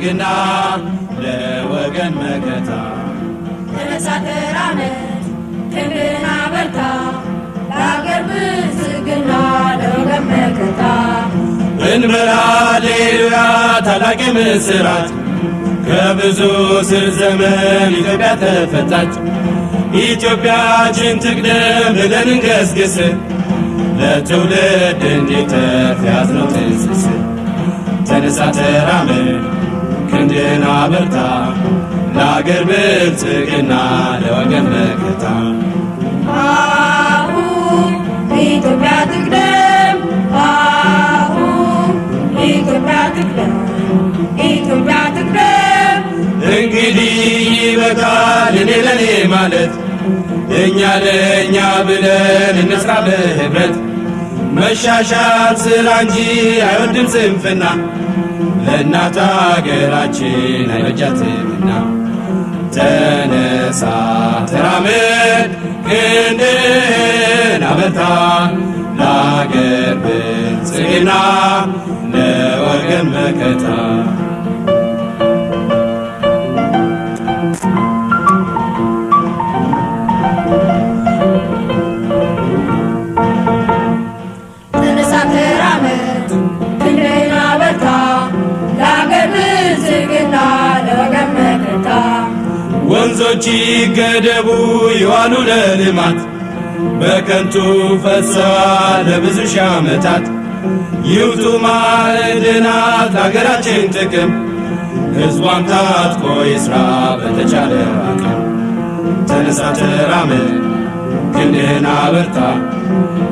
ግና ለወገን መከታ ተነሳ ተራመድ ክንድህን አበርታ ለአገር ብልጽግና ለወገን መከታ እንበል ሃሌሉያ ታላቅ ምስራት ከብዙ ስር ዘመን ኢትዮጵያ ተፈታች። ኢትዮጵያችን ትቅደም ብለን እንገስግስ ለትውልድ እንዲተርፍ ያዝነው ትንስስ ተነሳ ተራመድ ክንድህን አበርታ ለአገር ብልጽግና ለወገን መከታ አሁን ኢትዮጵያ ትቅደም አሁን ኢትዮጵያ ትቅደም ኢትዮጵያ ትቅደም እንግዲህ ይበቃል እኔ ለኔ ማለት እኛ ለእኛ ብለን እንስራ በህብረት መሻሻል ስራ እንጂ አይወድም ስንፍና ለእናት አገራችን አይበጃትምና ተነሳ ተራመድ ክንድህን አበርታ ለአገር ብልጽግና ለወገን መከታ ተነሳ ተራመድ ክንድህን አበርታ ለአገር ብልጽግና ለወገን መከታ ወንዞች ይገደቡ ይዋሉ ለልማት በከንቱ ፈሰዋል ለብዙ ሺህ ዓመታት ይውጡ ማዕድናት ለአገራችን ጥቅም ሕዝቧን ታጥቆ ይስራ በተቻለ አቅም ተነሳ ተራመድ ክንድህን አበርታ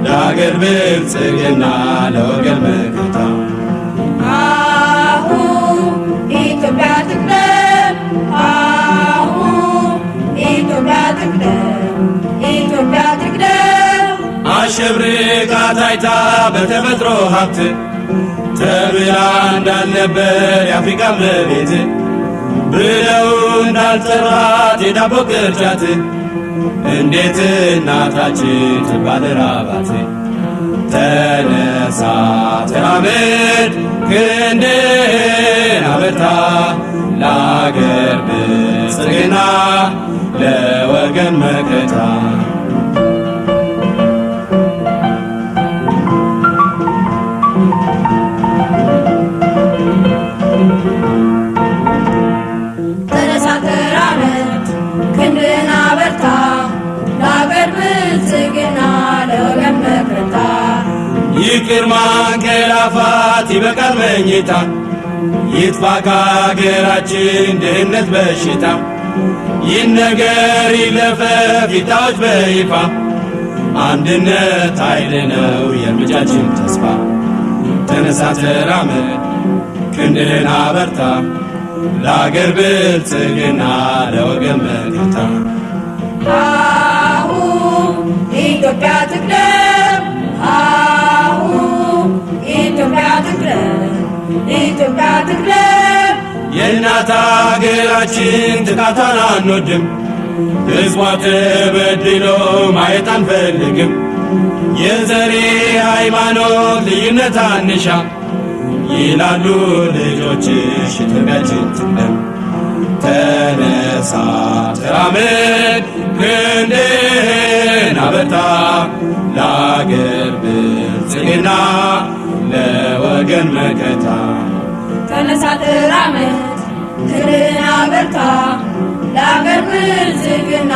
ለአገር ብልጽግና ለወገን መከታ አሁን ኢትዮጵያ ትቅደም አሁን ኢትዮጵያ ትቅደም ኢትዮጵያ ትቅደም አሸብርቃ ታይታ በተፈጥሮ ሀብት ተብላ እንዳልነበር የአፍሪካ እመቤት ብለው እንዳልጠራት የዳቦ ቅርጫት እንዴት እናታችን ትባል ራባት ተነሳ ተራመድ ክንድህን አበርታ ለአገር ብልጽግና ለወገን መከታ ተነሳ ተራመድ ክንድህን አበርታ ለአገር ብልጽግና ለወገን መከታ ይቅር ማንቀላፋት ይበቃል መኝታ ይጥፋ ከአገራችን ድህነት በሽታ ይነገር ይለፈፍ ይታወጅ በይፋ አንድነት ኃይል ነው የእርምጃችን ተስፋ ተነሳ ተራመድ ክንድህን አበርታ ለአገር ብልጽግና ለወገን መከታ አሁን ኢትዮጵያ ትቅደም አሁን ኢትዮጵያ ትቅደም ኢትዮጵያ ትቅደም የእናት አገራችን ጥቃቷን አንወድም ሕዝቧ ተበድሎ ማየት አንፈልግም የዘሬ ሃይማኖት ልዩነት አንሻ ይላሉ ልጆችሽ ኢትዮጵያችን ትቅደም ተነሳ ተራመድ ክንድህን አበርታ ለአገር ብልጽግና ለወገን መከታ ተነሳ ተራመድ ክንድህን አበርታ ለአገር ብልጽግና